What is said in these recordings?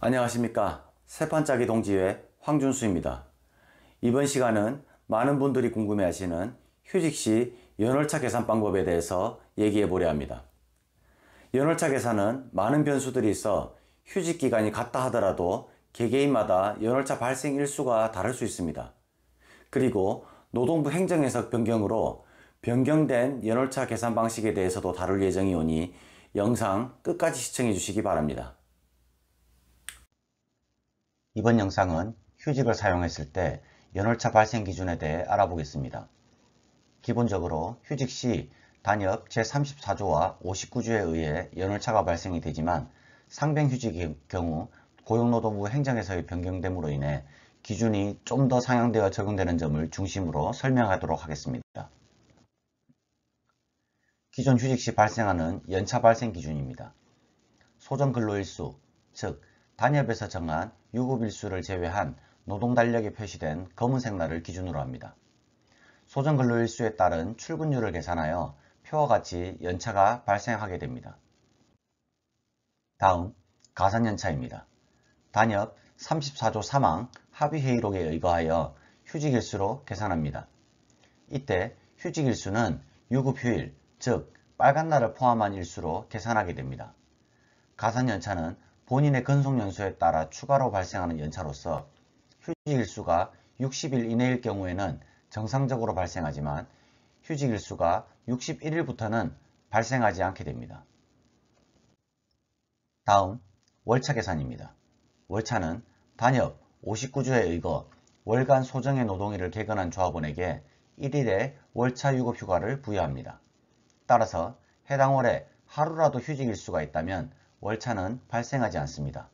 안녕하십니까. 세판짜기 동지회 황준수입니다. 이번 시간은 많은 분들이 궁금해하시는 휴직시 연월차 계산 방법에 대해서 얘기해 보려 합니다. 연월차 계산은 많은 변수들이 있어 휴직기간이 같다 하더라도 개개인마다 연월차 발생 일수가 다를 수 있습니다. 그리고 노동부 행정해석 변경으로 변경된 연월차 계산 방식에 대해서도 다룰 예정이 오니 영상 끝까지 시청해 주시기 바랍니다. 이번 영상은 휴직을 사용했을 때 연월차 발생 기준에 대해 알아보겠습니다. 기본적으로 휴직 시 단협 제34조와 59조에 의해 연월차가 발생이 되지만 상병휴직의 경우 고용노동부 행정에서의 변경됨으로 인해 기준이 좀 더 상향되어 적용되는 점을 중심으로 설명하도록 하겠습니다. 기존 휴직 시 발생하는 연차 발생 기준입니다. 소정근로일수, 즉 단협에서 정한 유급일수를 제외한 노동달력에 표시된 검은색 날을 기준으로 합니다. 소정근로일수에 따른 출근율을 계산하여 표와 같이 연차가 발생하게 됩니다. 다음 가산연차입니다. 단협 34조 3항 합의회의록에 의거하여 휴직일수로 계산합니다. 이때 휴직일수는 유급휴일, 즉 빨간날을 포함한 일수로 계산하게 됩니다. 가산연차는 본인의 근속연수에 따라 추가로 발생하는 연차로서 휴직일수가 60일 이내일 경우에는 정상적으로 발생하지만 휴직일수가 61일부터는 발생하지 않게 됩니다. 다음 월차 계산입니다. 월차는 단협 59조에 의거 월간 소정의 노동일을 개근한 조합원에게 1일의 월차 유급휴가를 부여합니다. 따라서 해당 월에 하루라도 휴직일수가 있다면 월차는 발생하지 않습니다.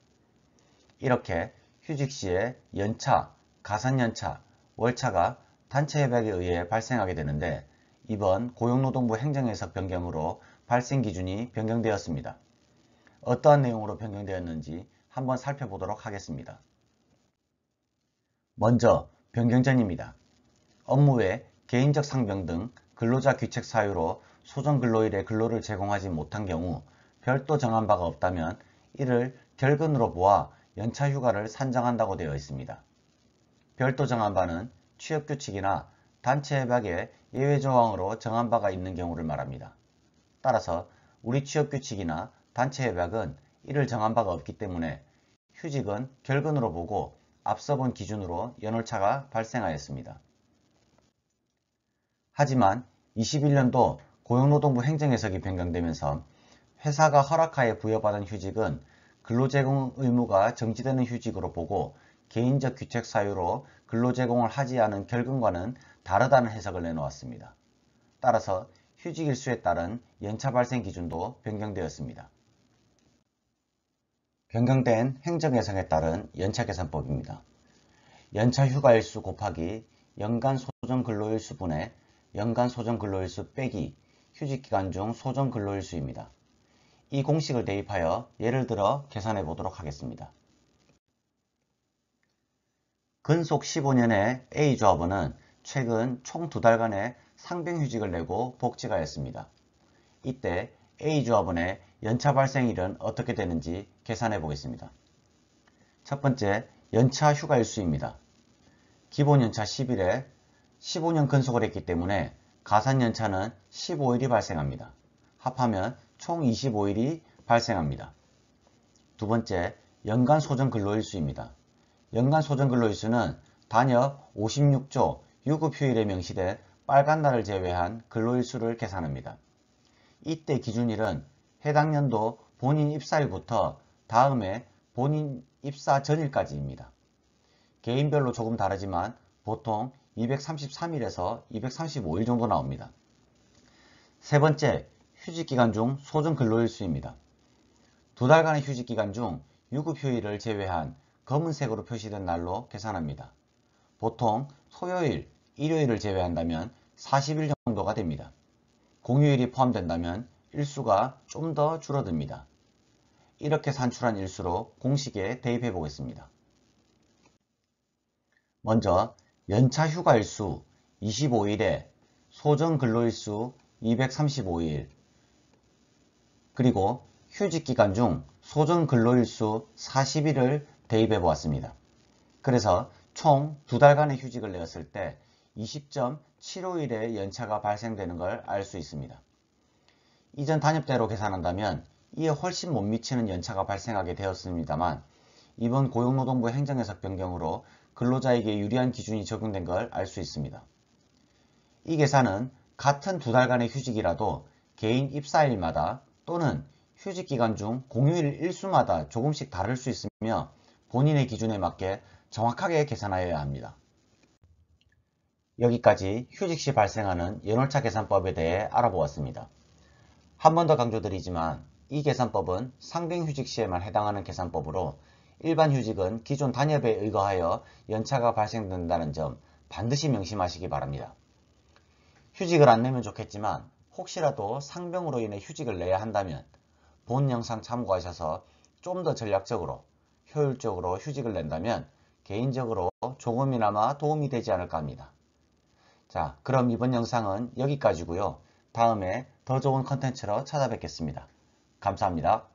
이렇게 휴직 시에 연차, 가산연차, 월차가 단체협약에 의해 발생하게 되는데 이번 고용노동부 행정해석 변경으로 발생 기준이 변경되었습니다. 어떠한 내용으로 변경되었는지 한번 살펴보도록 하겠습니다. 먼저 변경 전입니다. 업무 외 개인적 상병 등 근로자 귀책 사유로 소정근로일에 근로를 제공하지 못한 경우 별도 정한 바가 없다면 이를 결근으로 보아 연차휴가를 산정한다고 되어 있습니다. 별도 정한 바는 취업규칙이나 단체협약의 예외조항으로 정한 바가 있는 경우를 말합니다. 따라서 우리 취업규칙이나 단체협약은 이를 정한 바가 없기 때문에 휴직은 결근으로 보고 앞서 본 기준으로 연월차가 발생하였습니다. 하지만 21년도 고용노동부 행정해석이 변경되면서 회사가 허락하에 부여받은 휴직은 근로제공 의무가 정지되는 휴직으로 보고 개인적 귀책 사유로 근로제공을 하지 않은 결근과는 다르다는 해석을 내놓았습니다. 따라서 휴직일수에 따른 연차 발생 기준도 변경되었습니다. 변경된 행정해석에 따른 연차계산법입니다. 연차휴가일수 곱하기 연간 소정근로일수분의 연간 소정근로일수 빼기 휴직기간 중 소정근로일수입니다. 이 공식을 대입하여 예를 들어 계산해 보도록 하겠습니다. 근속 15년의 A조합원은 최근 총 2달간의 상병휴직을 내고 복직하였습니다. 이때 A조합원의 연차 발생일은 어떻게 되는지 계산해 보겠습니다. 첫 번째, 연차 휴가일수입니다. 기본연차 10일에 15년 근속을 했기 때문에 가산연차는 15일이 발생합니다. 합하면 총 25일이 발생합니다. 두 번째, 연간 소정근로일수입니다. 연간 소정근로일수는 단협 56조 유급휴일에 명시된 빨간날을 제외한 근로일수를 계산합니다. 이때 기준일은 해당 연도 본인 입사일부터 다음해 본인 입사 전일까지입니다. 개인별로 조금 다르지만 보통 233일에서 235일 정도 나옵니다. 세 번째, 휴직기간 중 소정근로일수입니다. 2달간의 휴직기간 중 유급휴일을 제외한 검은색으로 표시된 날로 계산합니다. 보통 토요일, 일요일을 제외한다면 40일 정도가 됩니다. 공휴일이 포함된다면 일수가 좀 더 줄어듭니다. 이렇게 산출한 일수로 공식에 대입해 보겠습니다. 먼저 연차휴가일수 25일에 소정근로일수 235일 그리고 휴직기간 중 소정 근로일수 40일을 대입해 보았습니다. 그래서 총 2달간의 휴직을 내었을 때 20.75일의 연차가 발생되는 걸 알 수 있습니다. 이전 단협대로 계산한다면 이에 훨씬 못 미치는 연차가 발생하게 되었습니다만 이번 고용노동부 행정해석 변경으로 근로자에게 유리한 기준이 적용된 걸 알 수 있습니다. 이 계산은 같은 2달간의 휴직이라도 개인 입사일마다 또는 휴직기간 중 공휴일 일수마다 조금씩 다를 수 있으며 본인의 기준에 맞게 정확하게 계산하여야 합니다. 여기까지 휴직 시 발생하는 연월차 계산법에 대해 알아보았습니다. 한 번 더 강조드리지만 이 계산법은 상병휴직 시에만 해당하는 계산법으로 일반 휴직은 기존 단협에 의거하여 연차가 발생된다는 점 반드시 명심하시기 바랍니다. 휴직을 안 내면 좋겠지만 혹시라도 상병으로 인해 휴직을 내야 한다면 본 영상 참고하셔서 좀 더 전략적으로 효율적으로 휴직을 낸다면 개인적으로 조금이나마 도움이 되지 않을까 합니다. 자, 그럼 이번 영상은 여기까지고요. 다음에 더 좋은 컨텐츠로 찾아뵙겠습니다. 감사합니다.